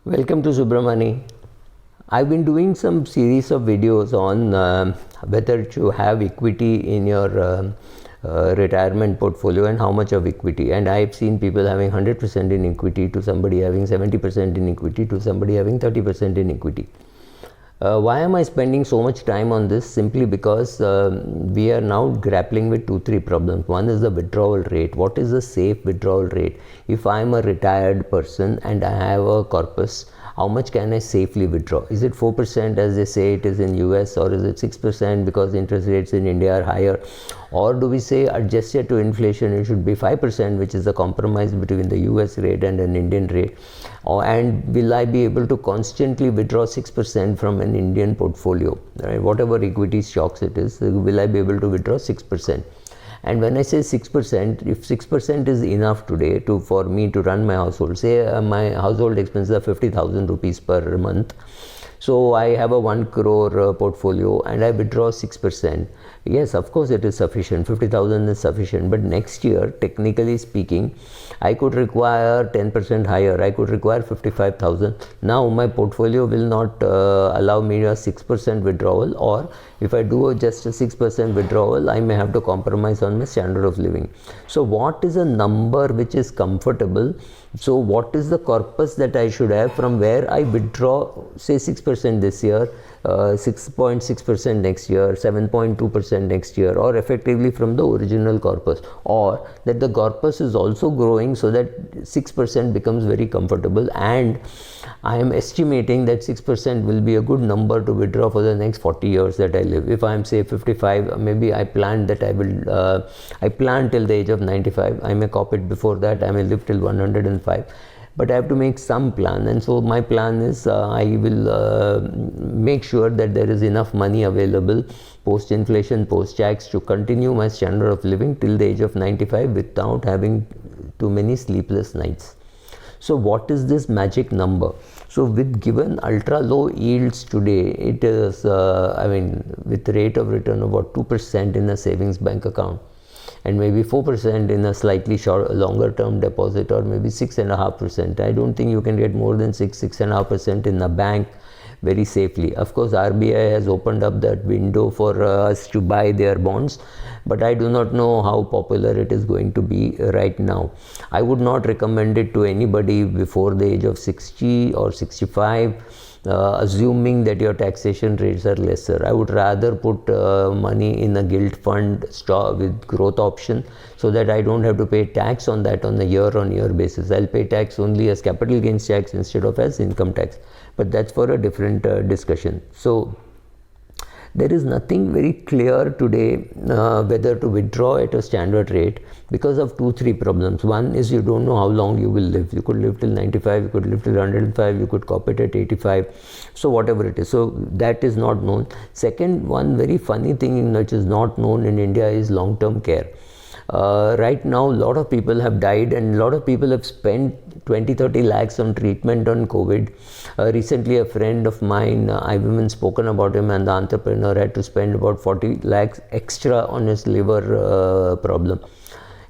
Welcome to Subramani. I've been doing some series of videos on whether to have equity in your retirement portfolio and how much of equity. And I've seen people having 100% in equity to somebody having 70% in equity to somebody having 30% in equity. Why am I spending so much time on this? Simply because we are now grappling with 2-3 problems. One is the withdrawal rate. What is the safe withdrawal rate? If I am a retired person and I have a corpus, how much can I safely withdraw? Is it 4% as they say it is in US, or is it 6% because interest rates in India are higher? Or do we say adjusted to inflation it should be 5%, which is a compromise between the US rate and an Indian rate? And will I be able to constantly withdraw 6% from an Indian portfolio, right? Whatever equity shocks it is, will I be able to withdraw 6%? And when I say 6%, if 6% is enough today for me to run my household, say my household expenses are 50,000 rupees per month. So I have a 1 crore portfolio and I withdraw 6%. Yes, of course it is sufficient. 50,000 is sufficient. But next year, technically speaking, I could require 10% higher. I could require 55,000. Now my portfolio will not allow me a 6% withdrawal, or if I do just a 6% withdrawal, I may have to compromise on my standard of living. So what is a number which is comfortable? So what is the corpus that I should have from where I withdraw, say 6% this year, 6.6% next year, 7.2% next year, or effectively from the original corpus, or that the corpus is also growing so that 6% becomes very comfortable, and I am estimating that 6% will be a good number to withdraw for the next 40 years that I live. If I am say 55, maybe I planned that I will, I plan till the age of 95, I may cop it before that, I may live till 105. But I have to make some plan, and so my plan is I will make sure that there is enough money available post-inflation, post-tax to continue my standard of living till the age of 95 without having too many sleepless nights. So what is this magic number? So with given ultra low yields today, it is, with rate of return about 2% in a savings bank account, and maybe 4% in a slightly longer term deposit, or maybe 6.5%. I don't think you can get more than 6.5% in a bank very safely. Of course, RBI has opened up that window for us to buy their bonds, but I do not know how popular it is going to be right now. I would not recommend it to anybody before the age of 60 or 65. Assuming that your taxation rates are lesser. I would rather put money in a gilt fund stock with growth option, so that I don't have to pay tax on that on a year-on-year basis. I'll pay tax only as capital gains tax instead of as income tax. But that's for a different discussion. So there is nothing very clear today whether to withdraw at a standard rate because of 2-3 problems. One is you don't know how long you will live. You could live till 95, you could live till 105, you could cop it at 85. So whatever it is. So that is not known. Second, one very funny thing which is not known in India is long-term care. Right now, a lot of people have died and a lot of people have spent 20-30 lakhs on treatment on COVID. Recently, a friend of mine, I've even spoken about him, and the entrepreneur had to spend about 40 lakhs extra on his liver problem.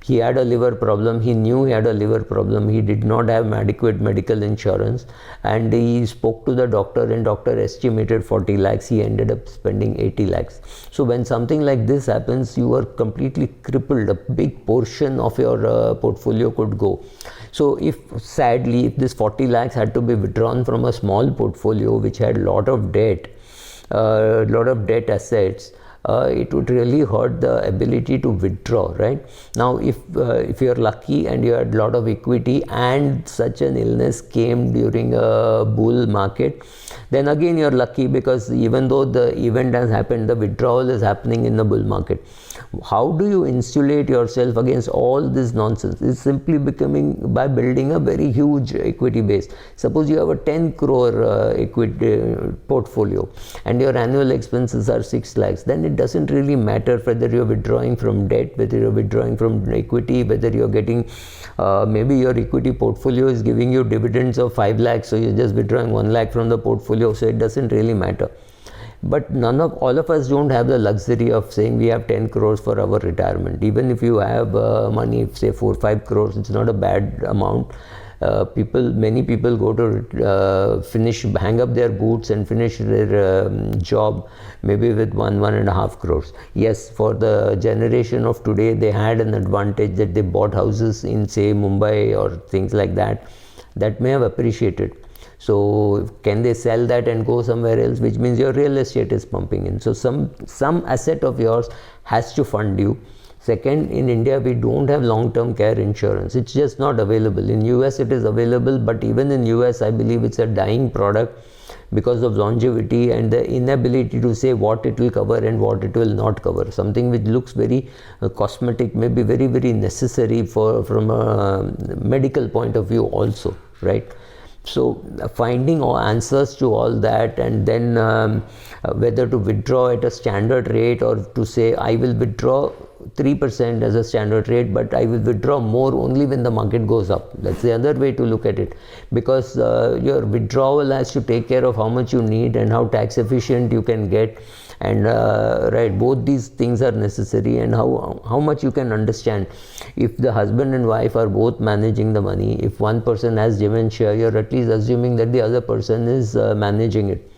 He had a liver problem. He knew he had a liver problem. He did not have adequate medical insurance, and he spoke to the doctor, and doctor estimated 40 lakhs. He ended up spending 80 lakhs. So when something like this happens, you are completely crippled. A big portion of your portfolio could go. So if sadly, if this 40 lakhs had to be withdrawn from a small portfolio which had a lot of debt, assets, it would really hurt the ability to withdraw, right? Now, if you're lucky and you had a lot of equity and such an illness came during a bull market, then again you're lucky, because even though the event has happened, the withdrawal is happening in the bull market. How do you insulate yourself against all this nonsense? It's simply becoming by building a very huge equity base. Suppose you have a 10 crore equity portfolio and your annual expenses are 6 lakhs, then it doesn't really matter whether you're withdrawing from debt, whether you're withdrawing from equity, whether you're getting, maybe your equity portfolio is giving you dividends of 5 lakhs, so you're just withdrawing 1 lakh from the portfolio, so it doesn't really matter. But all of us don't have the luxury of saying we have 10 crores for our retirement. Even if you have money, say 4-5 crores, it's not a bad amount. Many people go to hang up their boots and finish their job maybe with 1.5 crores. Yes, for the generation of today, they had an advantage that they bought houses in, say, Mumbai or things like that, that may have appreciated. So can they sell that and go somewhere else, which means your real estate is pumping in. So some asset of yours has to fund you. Second, in India, we don't have long-term care insurance. It's just not available. In US, it is available, but even in US, I believe it's a dying product because of longevity and the inability to say what it will cover and what it will not cover. Something which looks very cosmetic may be very, very necessary from a medical point of view also, right? So finding all answers to all that, and then whether to withdraw at a standard rate or to say I will withdraw 3% as a standard rate, but I will withdraw more only when the market goes up. That's the other way to look at it, because your withdrawal has to take care of how much you need and how tax efficient you can get, and right, both these things are necessary, and how much you can understand. If the husband and wife are both managing the money, if one person has dementia, you're at least assuming that the other person is managing it.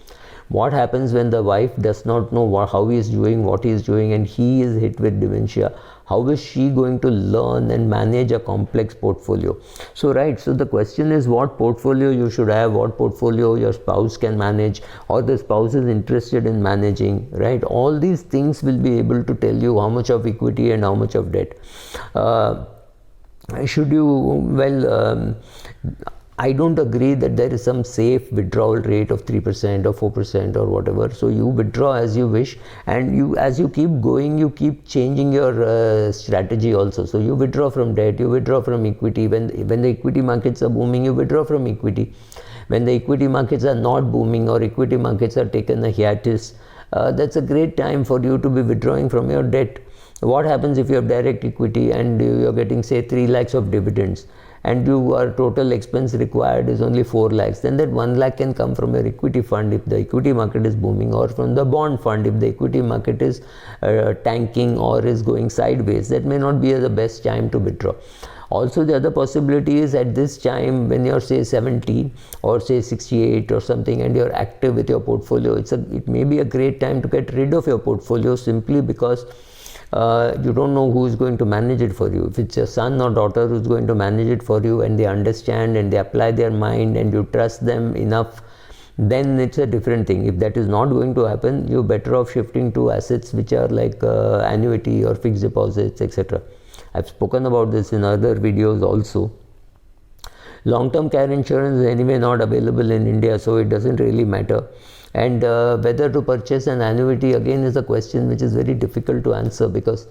What happens when the wife does not know how he is doing, what he is doing, and he is hit with dementia? How is she going to learn and manage a complex portfolio? So right, so the question is what portfolio you should have, what portfolio your spouse can manage, or the spouse is interested in managing, right? All these things will be able to tell you how much of equity and how much of debt. Should you, I don't agree that there is some safe withdrawal rate of 3% or 4% or whatever. So you withdraw as you wish, and as you keep going, you keep changing your strategy also. So you withdraw from debt, you withdraw from equity. When the equity markets are booming, you withdraw from equity. When the equity markets are not booming or equity markets are taken a hiatus, that's a great time for you to be withdrawing from your debt. What happens if you have direct equity and you're getting, say, 3 lakhs of dividends, and your total expense required is only 4 lakhs, then that 1 lakh can come from your equity fund if the equity market is booming, or from the bond fund if the equity market is tanking or is going sideways. That may not be the best time to withdraw. Also, the other possibility is at this time when you're, say, 70 or say 68 or something, and you're active with your portfolio, it may be a great time to get rid of your portfolio, simply because you don't know who is going to manage it for you. If it's your son or daughter who's going to manage it for you, and they understand and they apply their mind and you trust them enough, then it's a different thing. If that is not going to happen, you're better off shifting to assets which are like annuity or fixed deposits, etc. I've spoken about this in other videos also. Long-term care insurance is anyway not available in India, so it doesn't really matter. And whether to purchase an annuity, again, is a question which is very difficult to answer, because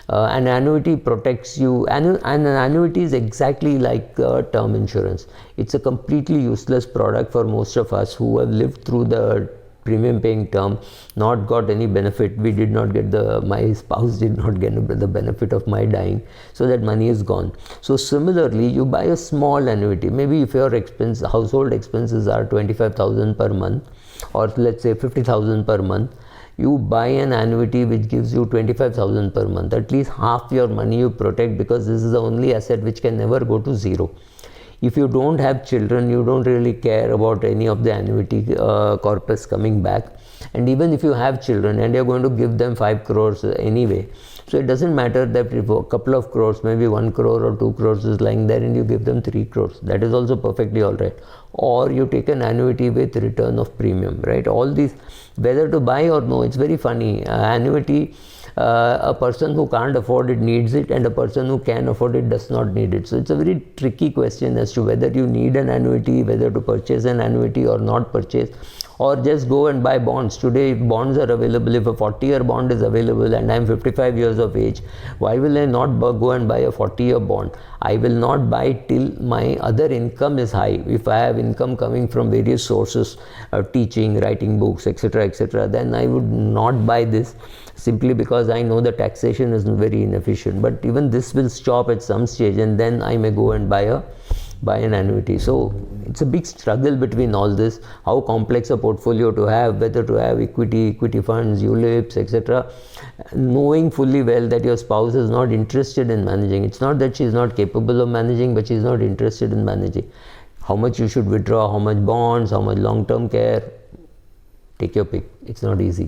an annuity protects you, and an annuity is exactly like term insurance. It's a completely useless product for most of us who have lived through the premium paying term, not got any benefit. We did not get my spouse did not get the benefit of my dying, so that money is gone. So similarly, you buy a small annuity. Maybe if your household expenses are 25,000 per month, or let's say 50,000 per month, you buy an annuity which gives you 25,000 per month. At least half your money you protect, because this is the only asset which can never go to zero. If you don't have children, you don't really care about any of the annuity corpus coming back. And even if you have children and you're going to give them 5 crores anyway, so it doesn't matter that if a couple of crores, maybe 1 crore or 2 crores is lying there, and you give them 3 crores, that is also perfectly all right. Or you take an annuity with return of premium, right? All these, whether to buy or no, it's very funny. Annuity, a person who can't afford it needs it, and a person who can afford it does not need it. So it's a very tricky question as to whether you need an annuity, whether to purchase an annuity or not purchase, or just go and buy bonds. Today, if bonds are available, if a 40-year bond is available and I'm 55 years of age, why will I not go and buy a 40-year bond? I will not buy till my other income is high. If I have income coming from various sources, teaching, writing books, etc., then I would not buy this, simply because I know the taxation is very inefficient. But even this will stop at some stage, and then I may go and buy a buy an annuity. So it's a big struggle between all this, how complex a portfolio to have, whether to have equity funds, ULIPs, etc. Knowing fully well that your spouse is not interested in managing. It's not that she is not capable of managing, but she is not interested in managing. How much you should withdraw, how much bonds, how much long-term care, take your pick. It's not easy.